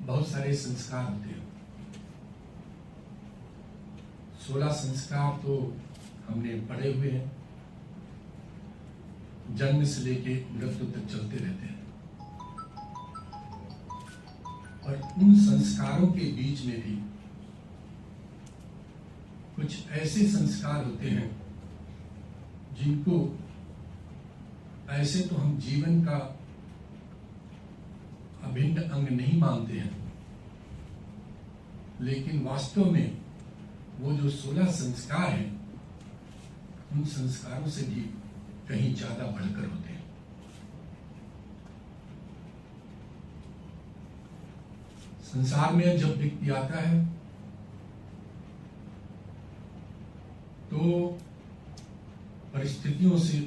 बहुत सारे संस्कार होते हैं। 16 संस्कार तो हमने पढ़े हुए हैं, जन्म से लेके मृत्यु तक चलते रहते हैं। और उन संस्कारों के बीच में भी कुछ ऐसे संस्कार होते हैं जिनको ऐसे तो हम जीवन का अभिन्न अंग नहीं मानते हैं, लेकिन वास्तव में वो जो 16 संस्कार हैं उन संस्कारों से भी कहीं ज्यादा बढ़कर होते हैं। संसार में जब व्यक्ति आता है तो परिस्थितियों से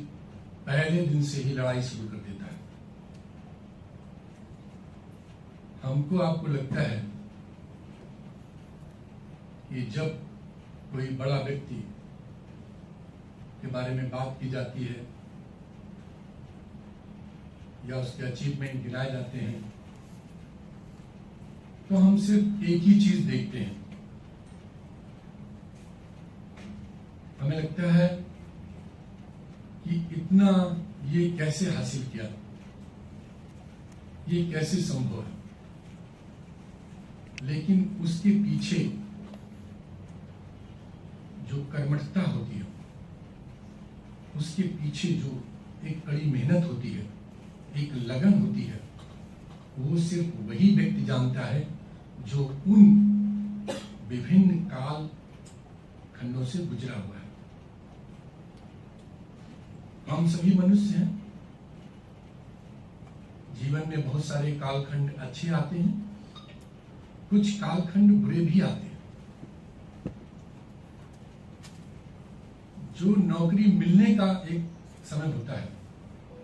पहले दिन से ही लड़ाई शुरू कर देता है। हमको आपको लगता है कि जब कोई बड़ा व्यक्ति के बारे में बात की जाती है या उसके अचीवमेंट गिनाए जाते हैं तो हम सिर्फ एक ही चीज देखते हैं। हमें लगता है कि इतना ये कैसे हासिल किया, ये कैसे संभव है, लेकिन उसके पीछे जो कर्मठता होती है, उसके पीछे जो एक कड़ी मेहनत होती है, एक लगन होती है, वो सिर्फ वही व्यक्ति जानता है जो उन विभिन्न काल खंडों से गुजरा हुआ है। हम सभी मनुष्य हैं, जीवन में बहुत सारे कालखंड अच्छे आते हैं, कुछ कालखंड बुरे भी आते हैं। जो नौकरी मिलने का एक समय होता है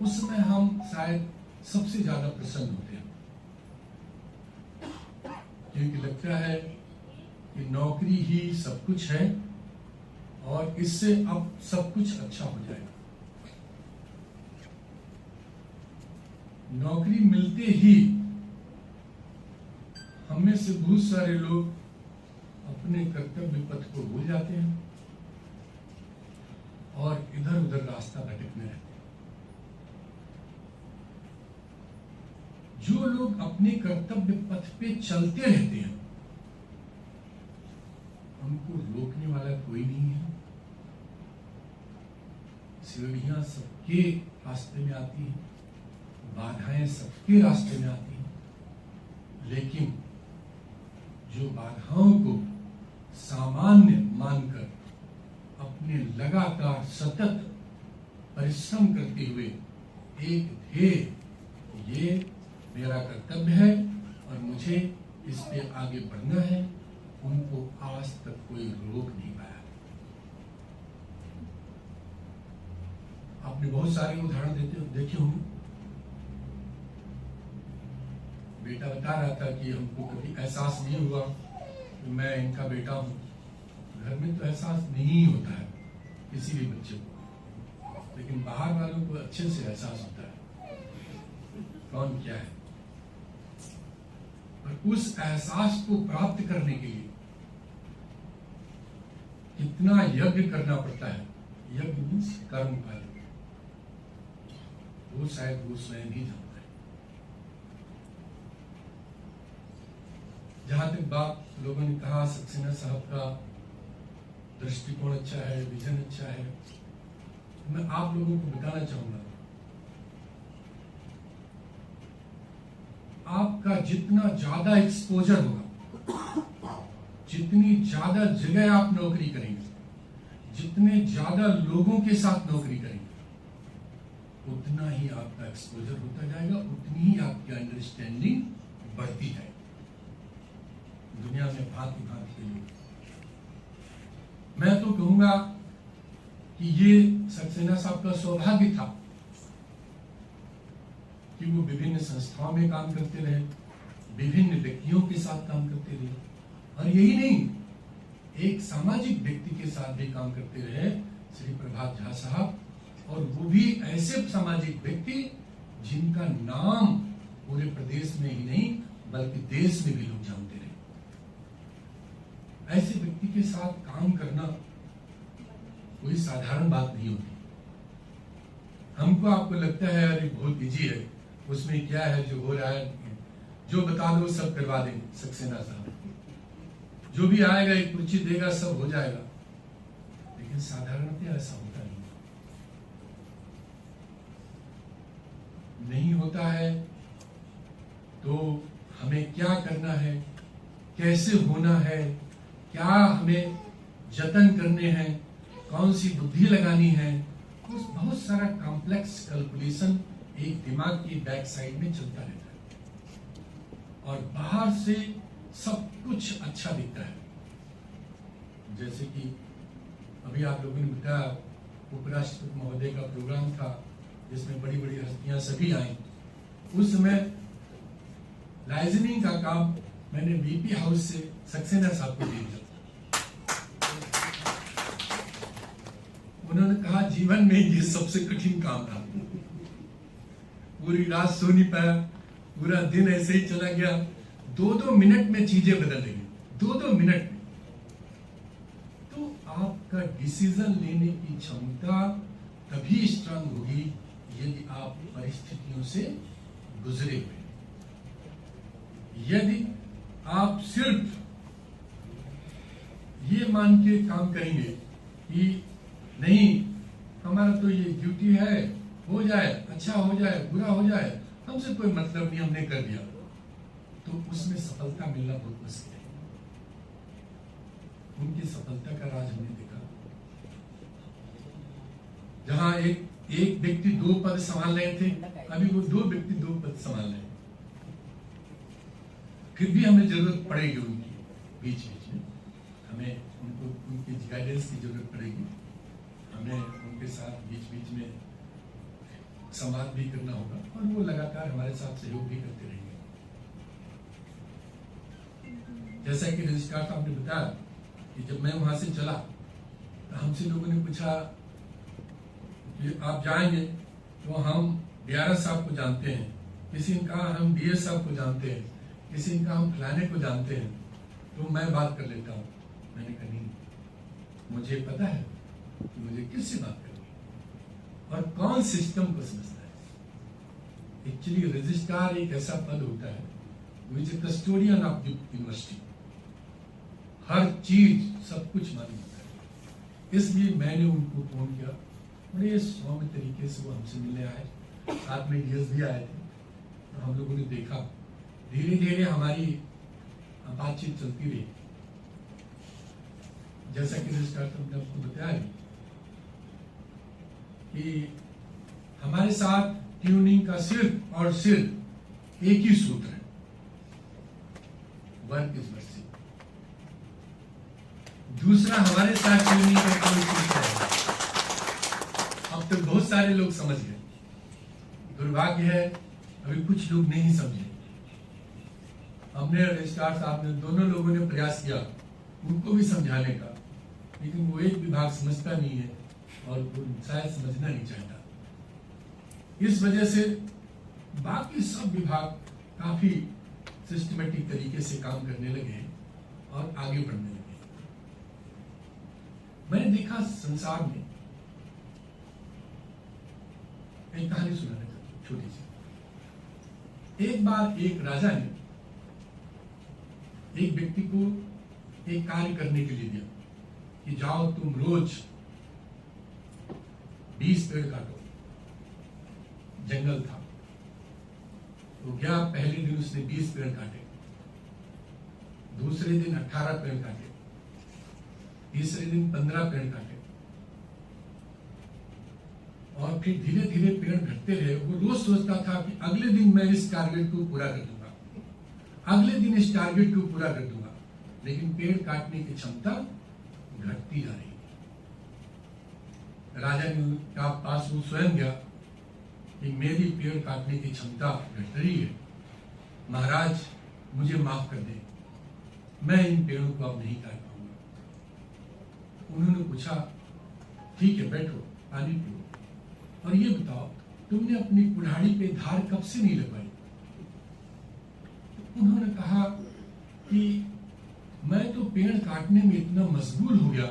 उस समय हम शायद सबसे ज्यादा प्रसन्न होते हैं, क्योंकि लगता है कि नौकरी ही सब कुछ है और इससे अब सब कुछ अच्छा हो जाएगा। नौकरी मिलते ही हम में से बहुत सारे लोग अपने कर्तव्य पथ को भूल जाते हैं और इधर उधर रास्ता भटकने लगते हैं। जो लोग अपने कर्तव्य पथ पे चलते रहते हैं उनको रोकने वाला कोई नहीं है। सीढ़ियां सबके रास्ते में आती हैं, बाधाएं सबके रास्ते में आती हैं, लेकिन जो बाधाओं को सामान्य मानकर अपने लगातार सतत परिश्रम करते हुए एक ध्येय, ये मेरा कर्तव्य है और मुझे इस पे आगे बढ़ना है, उनको आज तक कोई रोक नहीं पाया। आपने बहुत सारे उदाहरण देखे होंगे। बेटा बता रहा था कि हमको कभी एहसास नहीं हुआ कि मैं इनका बेटा हूं। घर में तो एहसास नहीं होता है किसी भी बच्चे को, लेकिन बाहर वालों को अच्छे से एहसास होता है कौन क्या है। और उस एहसास को प्राप्त करने के लिए कितना यज्ञ करना पड़ता है। यज्ञ मीन्स कर्म फल, वो शायद वो स्वयं ही जानता है। जहां तक बात लोगों ने कहा सक्सेना साहब का दृष्टिकोण अच्छा है, विजन अच्छा है, मैं आप लोगों को बताना चाहूंगा, आपका जितना ज्यादा एक्सपोजर होगा, जितनी ज्यादा जगह आप नौकरी करेंगे, जितने ज्यादा लोगों के साथ नौकरी करेंगे, उतना ही आपका एक्सपोजर होता जाएगा, उतनी ही आपकी अंडरस्टैंडिंग बढ़ती जाएगी। दुनिया में भांति भांति के लोग, मैं तो कहूंगा कि ये सक्सेना साहब का सौभाग्य था कि वो विभिन्न संस्थाओं में काम करते रहे, विभिन्न व्यक्तियों के साथ काम करते रहे, और यही नहीं, एक सामाजिक व्यक्ति के साथ भी काम करते रहे, श्री प्रभात झा साहब, और वो भी ऐसे सामाजिक व्यक्ति जिनका नाम पूरे प्रदेश में ही नहीं बल्कि देश में भी लोग जानते रहे। ऐसे व्यक्ति के साथ काम करना कोई साधारण बात नहीं होती। हमको आपको लगता है अरे बहुत इजी है, उसमें क्या है, जो हो रहा है जो बता दो सब करवा देंगे सक्सेना साहब, जो भी आएगा एक कुर्सी देगा सब हो जाएगा। लेकिन साधारणतः ऐसा होता नहीं होता है। तो हमें क्या करना है, कैसे होना है, क्या हमें जतन करने हैं, कौन सी बुद्धि लगानी है, उस बहुत सारा कॉम्प्लेक्स कैलकुलेशन एक दिमाग की बैक साइड में चलता रहता है और बाहर से सब कुछ अच्छा दिखता है। जैसे कि अभी आप लोगों ने बताया उपराष्ट्रपति महोदय का प्रोग्राम था जिसमें बड़ी बड़ी हस्तियां सभी आई। उस समय लाइजनिंग का काम मैंने बीपी हाउस से सक्सेना साहब को दे दिया। उन्होंने कहा जीवन में ये सबसे कठिन काम था, पूरी रात सो नहीं पाया, पूरा दिन ऐसे ही चला गया, 2-2 मिनट में चीजें बदल गई, 2-2 मिनट में। तो आपका डिसीजन लेने की क्षमता तभी स्ट्रांग होगी यदि आप परिस्थितियों से गुजरे हुए। यदि आप सिर्फ ये मान के काम करेंगे कि नहीं हमारा तो ये ड्यूटी है, हो जाए, अच्छा हो जाए, बुरा हो जाए, हमसे कोई मतलब नहीं, हमने कर दिया, तो उसमें सफलता मिलना बहुत मुश्किल है। उनकी सफलता का राज हमने देखा, जहां एक व्यक्ति 2 पद संभाल रहे थे, अभी वो 2 व्यक्ति 2 पद संभाल रहे हैं। फिर भी हमें जरूरत पड़ेगी उनकी, बीच बीच में हमें उनको उनकी गाइडेंस की जरूरत पड़ेगी। हमें उनके साथ बीच बीच में संवाद भी करना होगा और वो लगातार हमारे साथ सहयोग भी करते रहेंगे। जैसा कि रजिस्ट्रार साहब ने बताया कि जब मैं वहां से चला तो हमसे लोगों ने पूछा कि आप जाएंगे, तो हम डीआरएस साहब को जानते हैं, किसी ने कहा हम डीएस साहब को जानते हैं, किसी ने कहा हम फलाने को जानते हैं, तो मैं बात कर लेता हूँ। मैंने कहा नहीं, मुझे पता है कि मुझे किससे बात करनी और कौन सिस्टम को समझता है। एक्चुअली रजिस्ट्रार एक ऐसा पद होता है which is custodian of the university, हर चीज सब कुछ मालूम होता है। इसलिए मैंने उनको फोन किया, बड़े सौम्य तरीके से वो हमसे मिलने आए, साथ में डीएस भी आए थे, तो हम लोगों ने देखा धीरे धीरे हमारी बातचीत चलती रही। जैसा कि रजिस्ट्रार साहब ने आपको बताया कि हमारे साथ ट्यूनिंग का सिर्फ और सिर्फ एक ही सूत्र है, वर्क इज मर्सी। दूसरा हमारे साथ ट्यूनिंग का कोई सूत्र है, अब तक बहुत सारे लोग समझ गए, दुर्भाग्य है अभी कुछ लोग नहीं समझे। हमने रजिस्ट्रार साहब ने, दोनों लोगों ने प्रयास किया उनको भी समझाने का, लेकिन वो एक विभाग समझता नहीं है और वो शायद समझना नहीं चाहता। इस वजह से बाकी सब विभाग काफी सिस्टमेटिक तरीके से काम करने लगे और आगे बढ़ने लगे। मैंने देखा संसार में, एक कहानी सुनाने का छोटी सी। एक बार एक राजा ने एक व्यक्ति को एक कार्य करने के लिए दिया कि जाओ तुम रोज 20 पेड़ काटो। जंगल था तो गया, पहले दिन उसने 20 पेड़ काटे, दूसरे दिन 18 पेड़ काटे, तीसरे दिन 15 पेड़ काटे, और फिर धीरे धीरे पेड़ घटते रहे। वो रोज सोचता था कि अगले दिन मैं इस टारगेट को पूरा कर दूंगा, अगले दिन इस टारगेट को पूरा कर दूंगा, लेकिन पेड़ काटने की क्षमता घटती जा रही। राजा ने का पास वो स्वयं गया कि मेरी पेड़ काटने की क्षमता घट रही है, महाराज मुझे माफ कर दे, मैं इन पेड़ों को अब नहीं काट पाऊंगा। उन्होंने पूछा ठीक है बैठो, पानी पियो और ये बताओ तुमने अपनी कुल्हाड़ी पे धार कब से नहीं लगवाई? उन्होंने कहा कि मैं तो पेड़ काटने में इतना मशगूल हो गया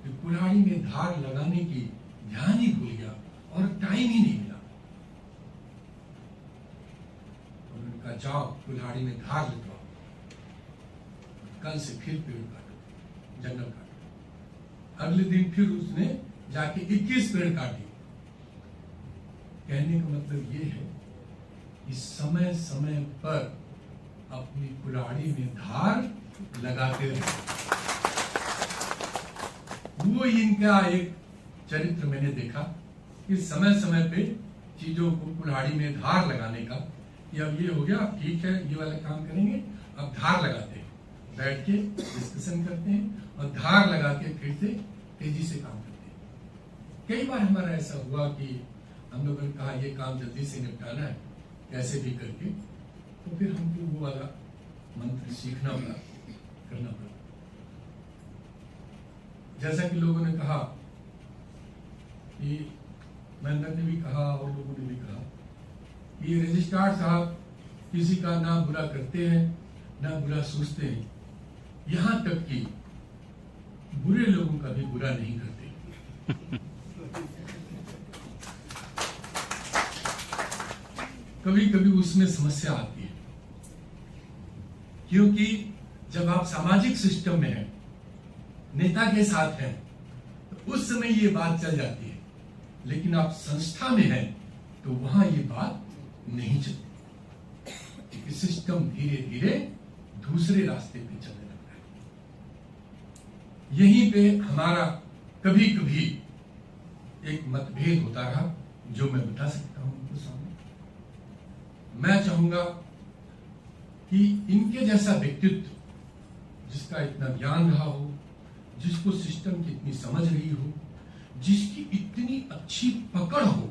कि कुल्हाड़ी में धार लगाने की ध्यान ही भूल गया और टाइम ही नहीं मिला। उन्होंने कहा जाओ कुल्हाड़ी में धार लगवाओ, कल से फिर पेड़ काटो, जंगल काटो। अगले दिन फिर उसने जाके 21 पेड़ काटे। कहने का मतलब ये है कि समय समय पर अपनी कुल्हाड़ी में धार लगाते रहे। वो इनका एक चरित्र मैंने देखा कि समय समय पे चीजों को कुल्हाड़ी में धार लगाने का, कि अब ये हो गया, ठीक है, ये वाला काम करेंगे, अब धार लगाते हैं, बैठ के डिस्कशन करते हैं और धार लगा के फिर से तेजी से काम करते हैं। कई बार हमारा ऐसा हुआ कि हम लोगों ने कहा ये काम जल्दी से निपटाना है, कैसे भी करके, तो फिर हमको वो वाला मंत्र सीखना पड़ा, करना पड़ा। जैसा कि लोगों ने कहा कि महेंद्र ने भी कहा और लोगों ने भी कहा, ये रजिस्ट्रार साहब किसी का ना बुरा करते हैं ना बुरा सोचते हैं, यहां तक कि बुरे लोगों का भी बुरा नहीं करते। कभी कभी उसमें समस्या आती है, क्योंकि जब आप सामाजिक सिस्टम में हैं, नेता के साथ हैं, तो उस समय ये बात चल जाती है, लेकिन आप संस्था में हैं तो वहां ये बात नहीं चलती, क्योंकि सिस्टम धीरे धीरे दूसरे रास्ते पे चलने लगता है। यहीं पे हमारा कभी कभी एक मतभेद होता रहा, जो मैं बता सकता हूं उनके सामने। मैं चाहूंगा कि इनके जैसा व्यक्तित्व, जिसका इतना ज्ञान रहा हो, जिसको सिस्टम की इतनी समझ रही हो, जिसकी इतनी अच्छी पकड़ हो।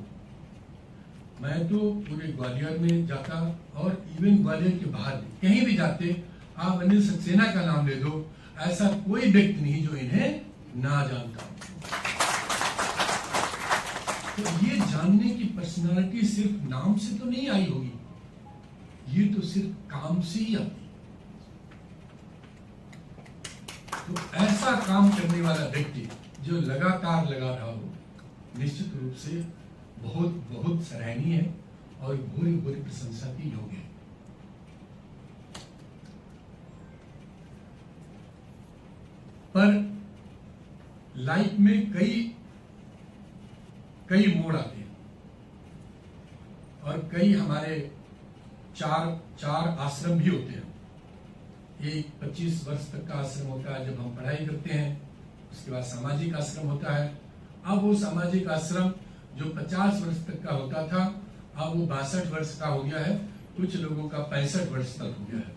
मैं तो पूरे ग्वालियर में जाता और इवन ग्वालियर के बाहर भी कहीं भी जाते, आप अनिल सक्सेना का नाम ले दो, ऐसा कोई व्यक्ति नहीं जो इन्हें ना जानता। तो ये जानने की पर्सनालिटी सिर्फ नाम से तो नहीं आई होगी, ये तो सिर्फ काम से ही आती। तो ऐसा काम करने वाला व्यक्ति जो लगातार लगा रहा हो, निश्चित रूप से बहुत बहुत सराहनीय है और भूरी भूरी प्रशंसा की योग्य है। पर लाइफ में कई मोड़ आते हैं और कई हमारे चार आश्रम भी होते हैं। एक 25 वर्ष तक का आश्रम होता है जब हम पढ़ाई करते हैं, उसके बाद सामाजिक आश्रम होता है। अब वो सामाजिक आश्रम जो 50 वर्ष तक का होता था, अब वो 62 वर्ष का हो गया है, कुछ लोगों का 65 वर्ष तक हो गया है,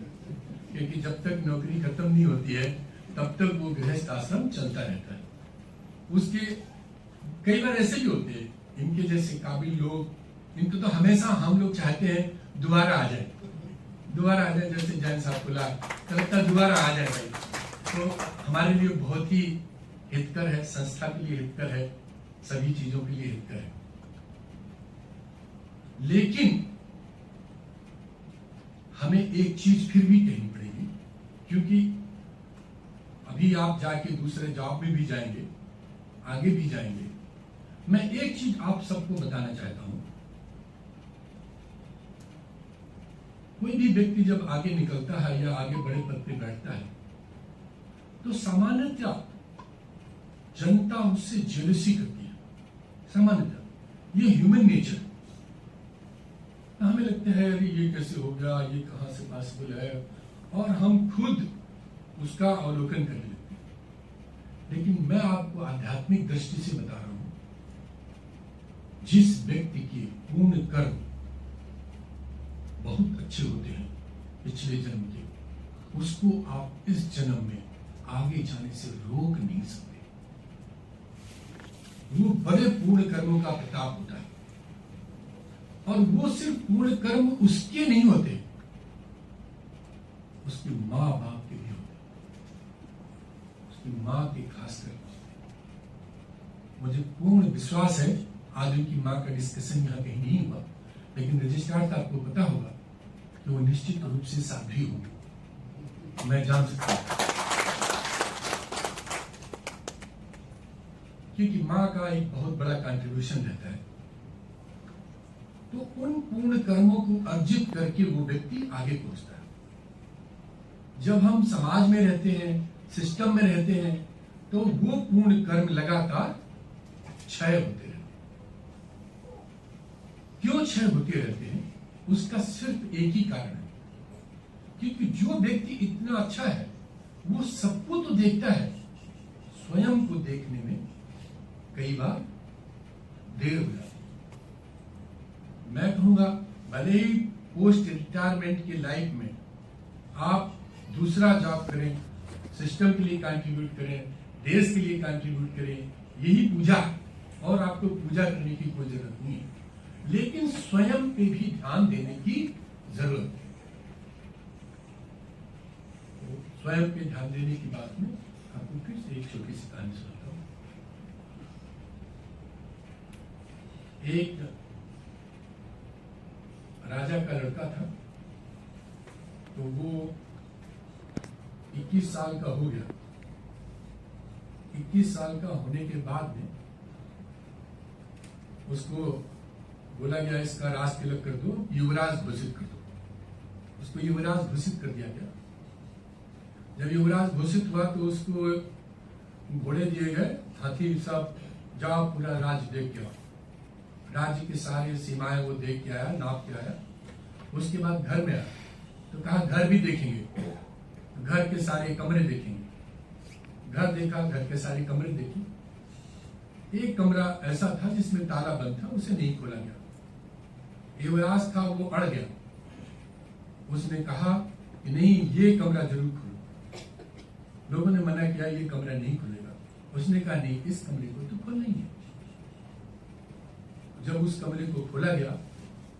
क्योंकि जब तक नौकरी खत्म नहीं होती है तब तक वो गृहस्थ आश्रम चलता रहता है। उसके कई बार ऐसे भी होते हैं, इनके जैसे काबिल लोग, इनको तो हमेशा हम लोग चाहते हैं दोबारा आ जाए, दोबारा आ जाए, जैसे जैन साहब को लगता दोबारा आ जाए भाई, तो हमारे लिए बहुत ही हितकर है, संस्था के लिए हितकर है, सभी चीजों के लिए हितकर है। लेकिन हमें एक चीज फिर भी कहनी पड़ेगी, क्योंकि अभी आप जाके दूसरे जॉब में भी जाएंगे, आगे भी जाएंगे। मैं एक चीज आप सबको बताना चाहता हूं, कोई भी व्यक्ति जब आगे निकलता है या आगे बड़े पद पे बैठता है, तो सामान्यतः जनता उससे जेलसी करती है। सामान्यतः ये ह्यूमन नेचर, हमें लगता है अरे ये कैसे हो गया, ये कहां से पॉसिबल है, और हम खुद उसका अवलोकन करने लगते हैं। लेकिन मैं आपको आध्यात्मिक दृष्टि से बता रहा हूं, जिस व्यक्ति के पूर्ण कर्म बहुत अच्छे होते हैं पिछले जन्म के, उसको आप इस जन्म में आगे जाने से रोक नहीं सकते। वो बड़े पूर्ण कर्मों का प्रताप होता है, और वो सिर्फ पूर्ण कर्म उसके नहीं होते, उसकी माँ बाप के भी होते, उसकी माँ के खास कर होते। मुझे पूर्ण विश्वास है, आज उनकी माँ का डिस्कशन यहाँ कहीं नहीं हुआ, लेकिन रजिस्ट्रार साहब को पता होगा कि वो निश्चित रूप से साध्वी होंगी, मैं जान सकता हूं, क्योंकि मां का एक बहुत बड़ा कंट्रीब्यूशन रहता है। तो उन पूर्ण कर्मों को अर्जित करके वो व्यक्ति आगे पहुंचता है। जब हम समाज में रहते हैं, सिस्टम में रहते हैं, तो वो पूर्ण कर्म लगातार क्षय होते रहते हैं। क्यों क्षय होते रहते हैं? उसका सिर्फ एक ही कारण है, क्योंकि जो व्यक्ति इतना अच्छा है वो सबको तो देखता है, स्वयं को देखने में कई बार देर हो जाती है। मैं कहूंगा भले ही पोस्ट रिटायरमेंट की लाइफ में आप दूसरा जॉब करें, सिस्टम के लिए कंट्रीब्यूट करें, देश के लिए कंट्रीब्यूट करें, यही पूजा, और आपको पूजा करने की कोई जरूरत नहीं है, लेकिन स्वयं पे भी ध्यान देने की जरूरत है। तो स्वयं पे ध्यान देने की बात में आपको फिर से एक छोटी सी कहानी सुनाता हूं। एक राजा का लड़का था, तो वो 21 साल का हो गया। 21 साल का होने के बाद में उसको बोला गया इसका राज तिलक कर दो, युवराज घोषित कर दो। उसको युवराज घोषित कर दिया गया। जब युवराज घोषित हुआ तो उसको घोड़े दिए गए, हाथी सब, जाओ पूरा राज्य देख के आओ। राज्य की सारी सीमाएं वो देख के आया, नाप के आया। उसके बाद घर में आया तो कहा घर भी देखेंगे, घर के सारे कमरे देखेंगे। घर देखा, घर के सारे कमरे देखे। एक कमरा ऐसा था जिसमें ताला बंद था, उसे नहीं खोला गया। युवराज था वो अड़ गया। उसने कहा कि नहीं, ये कमरा जरूर खोलो। लोगों ने मना किया, ये कमरा नहीं खुलेगा। उसने कहा नहीं, इस कमरे को तो खोलना ही है। जब उस कमरे को खोला गया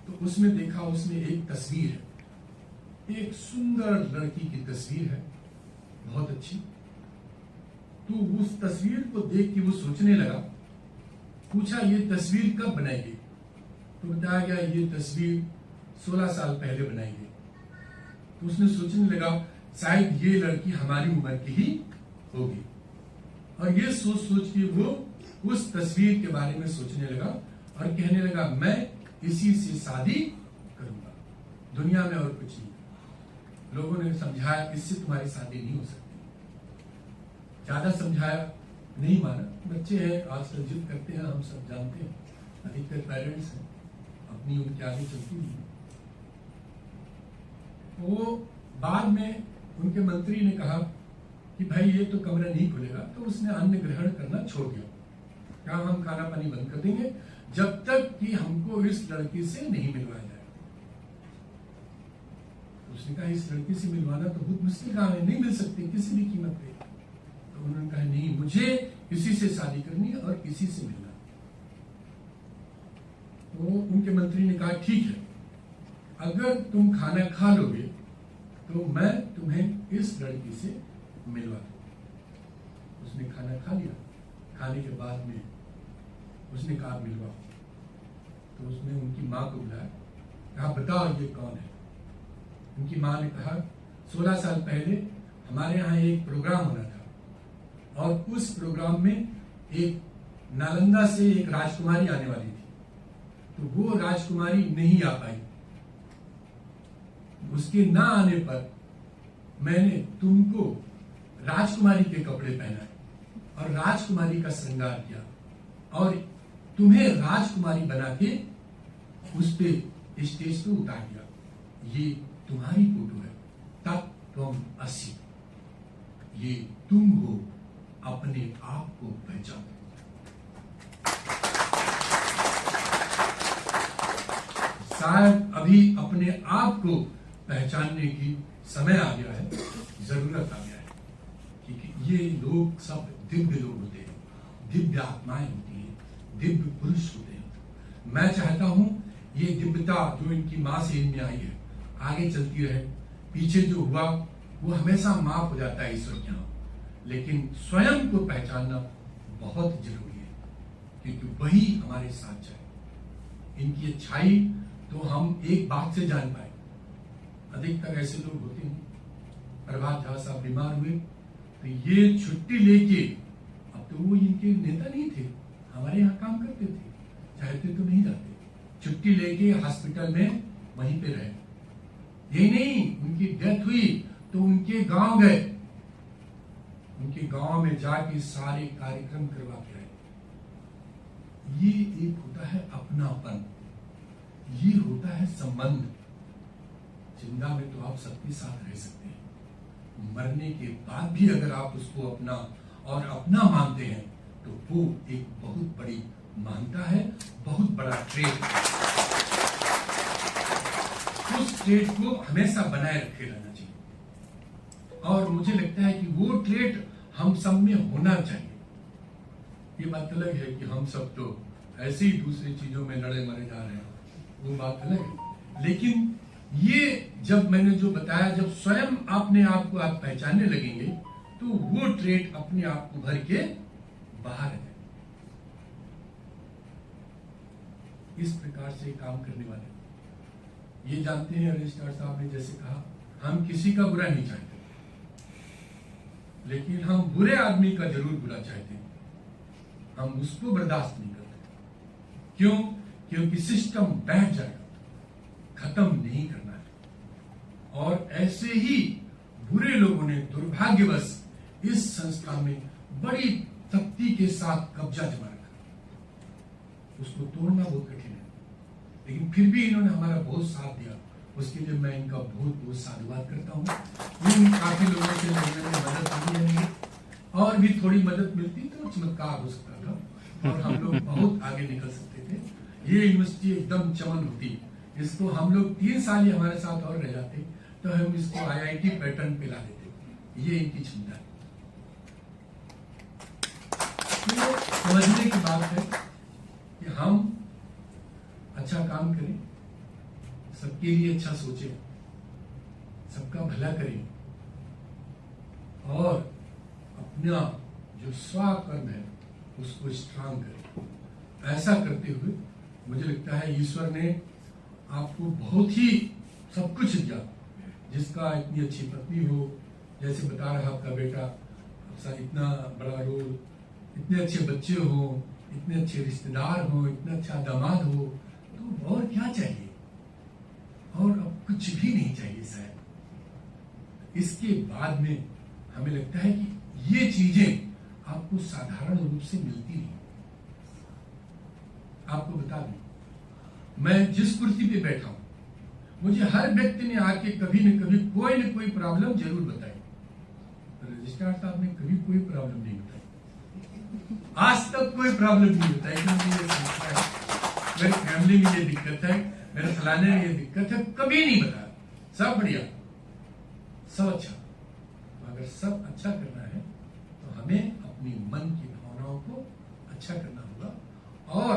तो उसमें देखा, उसमें एक तस्वीर है, एक सुंदर लड़की की तस्वीर है, बहुत अच्छी। तो उस तस्वीर को देख के वो सोचने लगा। पूछा ये तस्वीर कब बनाई गई? तो बताया गया ये तस्वीर 16 साल पहले बनाई गई। तो उसने सोचने लगा शायद ये लड़की हमारी उम्र की ही होगी, और ये सोच सोच के वो उस तस्वीर के बारे में सोचने लगा और कहने लगा मैं इसी से शादी करूंगा, दुनिया में और कुछ नहीं। लोगों ने समझाया इससे तुम्हारी शादी नहीं हो सकती। ज्यादा समझाया, नहीं माना। बच्चे हैं, आजकल जिद करते हैं, हम सब जानते हैं। अधिकतर पेरेंट्स हैं, अपनी उनके आगे चलती नहीं। वो बाद में उनके मंत्री ने कहा कि भाई ये तो कमरा नहीं खुलेगा, तो उसने अन्न ग्रहण करना छोड़ दिया। क्या हम खाना पानी बंद कर देंगे जब तक कि हमको इस लड़की से नहीं मिलवाया जाए। उसने कहा इस लड़की से मिलवाना तो बहुत मुश्किल काम है, नहीं मिल सकती किसी भी कीमत पे। तो उन्होंने कहा नहीं, मुझे किसी से शादी करनी है और किसी से मिलना। तो उनके मंत्री ने कहा ठीक है, अगर तुम खाना खा लोगे तो मैं तुम्हें इस लड़की से मिलवा दूं। उसने खाना खा लिया। खाने के बाद में उसने कहा मिलवाओ। तो उसने उनकी माँ को बुलाया, कहा बताओ ये कौन है। उनकी माँ ने कहा 16 साल पहले हमारे यहाँ एक प्रोग्राम होना था, और उस प्रोग्राम में एक नालंदा से एक राजकुमारी आने वाली थी, तो वो राजकुमारी नहीं आ पाई। उसके ना आने पर मैंने तुमको राजकुमारी के कपड़े पहनाए और राजकुमारी का श्रृंगार किया और तुम्हें राजकुमारी बना के उस पे स्टेज पे उतार दिया। ये तुम्हारी फोटो है, तब तुम 80। ये तुम हो, अपने आप को पहचानो। शायद अभी अपने आप को पहचानने की समय आ गया है, जरूरत आ गया है, क्योंकि ये लोग सब दिव्य लोग होते हैं, दिव्य आत्माएं होती हैं, दिव्य पुरुष होते हैं। मैं चाहता हूं ये दिव्यता जो इनकी मां से इनमें आई है आगे चलती रहे। पीछे जो हुआ वो हमेशा माफ हो जाता है ईश्वर के यहाँ, लेकिन स्वयं को पहचानना बहुत जरूरी है, क्योंकि वही हमारे साथ जाए। इनकी अच्छाई तो हम एक बात से जान पाए अधिकतर ऐसे लोग होते हैं। प्रभात झा साहब बीमार हुए तो ये छुट्टी लेके, अब तो वो इनके नेता नहीं थे, हमारे यहाँ काम करते थे, चाहते तो नहीं जाते, छुट्टी लेके हॉस्पिटल में वहीं पे रहे। यही नहीं, उनकी डेथ हुई तो उनके गांव गए, उनके गांव में जाके सारे कार्यक्रम करवा के आए। ये एक होता है अपनापन, ये होता है संबंध। जिंदा में तो आप सबके साथ रह सकते हैं, मरने के बाद भी अगर आप उसको अपना और अपना मानते हैं तो वो एक बहुत बड़ी मानता है, बहुत बड़ा ट्रेड। उस ट्रेड को हमेशा बनाए रखे रहना चाहिए और मुझे लगता है कि वो ट्रेड हम सब में होना चाहिए। ये बात अलग है कि हम सब तो ऐसे ही दूसरी चीजों में लड़े मरे जा रहे हैं, वो बात अलग है। लेकिन ये जब मैंने जो बताया, जब स्वयं अपने आप को आप पहचानने लगेंगे तो वो ट्रेड अपने आप उभर के बाहर है। इस प्रकार से काम करने वाले ये जानते हैं, रजिस्ट्रार साहब ने जैसे कहा, हम किसी का बुरा नहीं चाहते, लेकिन हम बुरे आदमी का जरूर बुरा चाहते हैं। हम उसको बर्दाश्त नहीं करते। क्यों? क्योंकि सिस्टम बैठ जाएगा, खत्म नहीं करना है। और ऐसे ही बुरे लोगों ने दुर्भाग्यवश इस संस्था में बड़ी सख्ती के साथ कब्जा जमा रखा। उसको तोड़ना बहुत कठिन है, लेकिन फिर भी इन्होंने हमारा बहुत साथ दिया। उसके लिए मैं इनका बहुत बहुत साधुवाद करता हूँ। इन काफी लोगों से मिलने में मदद मिली है, और भी थोड़ी मदद मिलती तो चमत्कार हो सकता था और हम लोग बहुत आगे निकल सकते थे। ये यूनिवर्सिटी एकदम चमन होती, इसको हम लोग 3 साल ही हमारे साथ और रह जाते तो हम इसको IIT पैटर्न पे ला देते। ये इनकी क्षमता है। तो समझने की बात है कि हम अच्छा काम करें, सबके लिए अच्छा सोचें, सबका भला करें और अपना जो स्वकर्म है उसको स्ट्रांग करें। ऐसा करते हुए मुझे लगता है ईश्वर ने आपको बहुत ही सब कुछ दिया, जिसका इतनी अच्छी पत्नी हो, जैसे बता रहा आपका बेटा, इतना बड़ा रोल, इतने अच्छे बच्चे हो, इतने अच्छे रिश्तेदार हो, इतना अच्छा दामाद हो, तो और क्या चाहिए? और अब कुछ भी नहीं चाहिए शायद। इसके बाद में हमें लगता है कि ये चीजें आपको साधारण रूप से मिलती नहीं। आपको बता दूं, मैं जिस कुर्सी पे बैठा हूं, मुझे हर व्यक्ति ने आके कभी न कभी कोई न कोई प्रॉब्लम जरूर बताई। रजिस्ट्रार साहब ने कभी कोई प्रॉब्लम नहीं बताई, आज तक कोई प्रॉब्लम नहीं बताई। मेरी फैमिली में ये दिक्कत है, मेरे फलाने में ये दिक्कत है, कभी नहीं बताया। सब बढ़िया, सब अच्छा। अगर सब अच्छा करना है तो हमें अपनी मन की भावनाओं को अच्छा करना होगा। और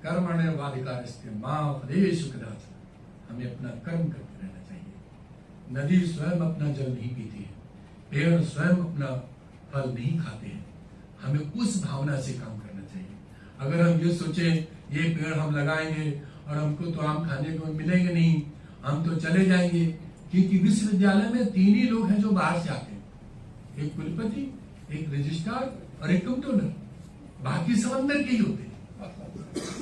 कर्मण्येवाधिकारस्ते मा फलेषु कदाचन, हमें अपना कर्म करते रहना चाहिए। नदी स्वयं अपना जल नहीं पीती है, पेड़ स्वयं अपना फल नहीं खाते हैं। हमें उस भावना से काम करना चाहिए। अगर हम ये सोचे ये पेड़ हम लगाएंगे और हमको तो आम खाने को मिलेंगे नहीं, हम तो चले जाएंगे, क्योंकि विश्वविद्यालय में 3 ही लोग हैं जो बाहर से आते हैं, एक कुलपति, एक रजिस्ट्रार और एक कंट्रोलर, बाकी सब अंदर के ही होते हैं।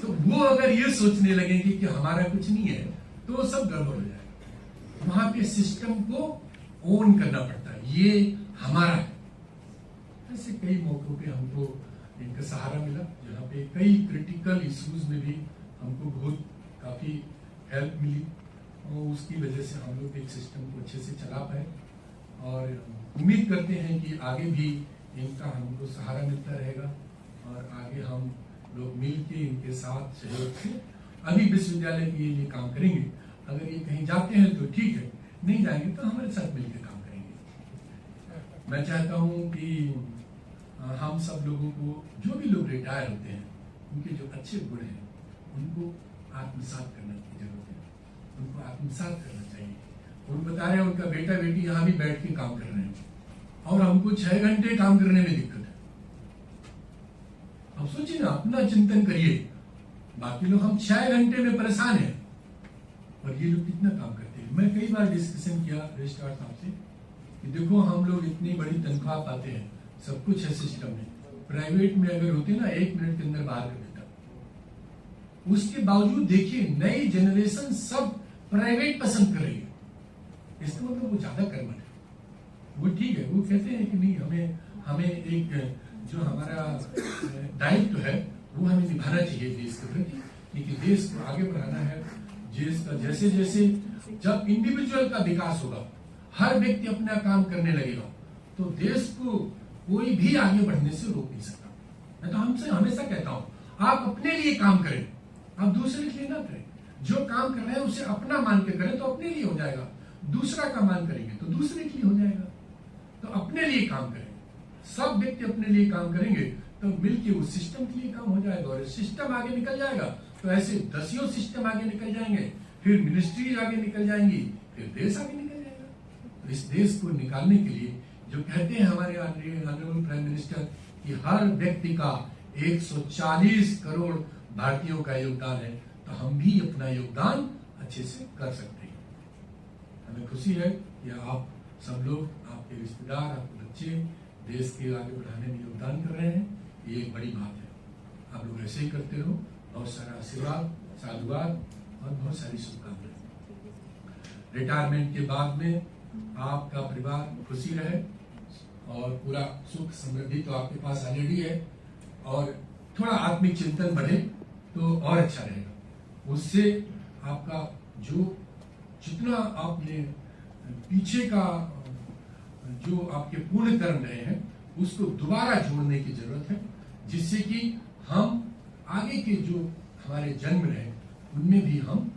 तो वो अगर ये सोचने लगेंगे कि हमारा कुछ नहीं है तो सब गड़बड़ हो जाएगा। वहां पे सिस्टम को ओन करना पड़ता है, ये हमारा है। ऐसे कई मौकों पे हमको इनका सहारा मिला, जहाँ पे कई क्रिटिकल इश्यूज में भी हमको बहुत काफी हेल्प मिली, और उसकी वजह से हम लोग एक सिस्टम को अच्छे से चला पाए। और उम्मीद करते हैं कि आगे भी इनका हमको सहारा मिलता रहेगा और आगे हम लोग मिल के इनके साथ सहयोग से अभी विश्वविद्यालय के लिए काम करेंगे। अगर ये कहीं जाते हैं तो ठीक है, नहीं जाएंगे तो हमारे साथ मिलकर काम करेंगे। मैं चाहता हूँ कि हम सब लोगों को, जो भी लोग रिटायर होते हैं, उनके जो अच्छे गुण हैं उनको आत्मसात करने की जरूरत है, उनको आत्मसात करना चाहिए। उन बता रहे हैं उनका बेटा बेटी यहाँ भी बैठ के काम कर रहे हैं और हमको 6 घंटे काम करने में दिक्कत है। अब सोचिए ना, अपना चिंतन करिए। बाकी लोग हम 6 घंटे में परेशान हैं, और ये लोग कितना काम करते हैं। मैं कई बार डिस्कशन किया रजिस्ट्रार साहब से कि देखो हम लोग इतनी बड़ी तनख्वाह पाते हैं, सब कुछ है सिस्टम में, प्राइवेट में अगर होते ना 1 मिनट के अंदर बाहर कर देता। उसके बावजूद देखिए नई जनरेशन सब प्राइवेट पसंद कर रही है। इसका मतलब वो ज्यादा कर्मठ है, वो ठीक है, वो कहते हैं कि नहीं हमें एक जो हमारा दायित्व है वो हमें निभाना चाहिए देश के प्रति, क्योंकि देश को आगे बढ़ाना है। देश का जैसे जैसे जब इंडिविजुअल का विकास होगा, हर व्यक्ति अपना काम करने लगेगा, तो देश को कोई भी आगे बढ़ने से रोक नहीं सकता। मैं तो हमसे हमेशा कहता हूं आप अपने लिए काम करें, आप दूसरे के लिए ना करें। जो काम कर रहे हैं उसे अपना मान के करें तो अपने लिए हो जाएगा, दूसरा का मान करेंगे तो दूसरे के लिए हो जाएगा। तो अपने लिए काम करें, सब व्यक्ति अपने लिए काम करेंगे तो मिलके उस सिस्टम के लिए काम हो जाएगा, और सिस्टम आगे निकल जाएगा तो ऐसे दसियों सिस्टम आगे निकल जाएंगे, फिर मिनिस्ट्रीज आगे निकल जाएंगी, फिर देश आगे निकल जाएगा। तो इस देश को निकालने के लिए जो कहते हैं हमारे ऑनरेबल प्राइम मिनिस्टर कि हर व्यक्ति का 140 करोड़ भारतीयों का योगदान है, तो हम भी अपना योगदान अच्छे से कर सकते हैं। हमें खुशी है कि आप सब लोग, आपके रिश्तेदार, आपके बच्चे देश के आगे बढ़ाने में योगदान कर रहे हैं, ये एक बड़ी बात है। आप लोग ऐसे ही करते रहो। बहुत सारा आशीर्वाद, साधुवाद और बहुत सारी शुभकामनाएं। रिटायरमेंट के बाद में आपका परिवार खुशी रहे और पूरा सुख समृद्धि तो आपके पास ऑलरेडी है, और थोड़ा आत्मिक चिंतन बढ़े तो और अच्छा रहेगा। उससे आपका जो जितना आपने पीछे का जो आपके पूर्ण कर्म रहे हैं उसको दोबारा जोड़ने की जरूरत है, जिससे कि हम आगे के जो हमारे जन्म रहे उनमें भी हम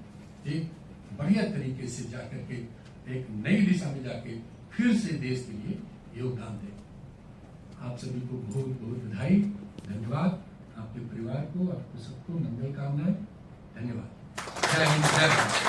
एक बढ़िया तरीके से जाकर के एक नई दिशा में जाके फिर से देश के लिए योगदान दें। आप सभी को बहुत बहुत बधाई, धन्यवाद। आपके परिवार को, आपको सबको मंगल कामनाएं। धन्यवाद। जय हिंद, जय भारत।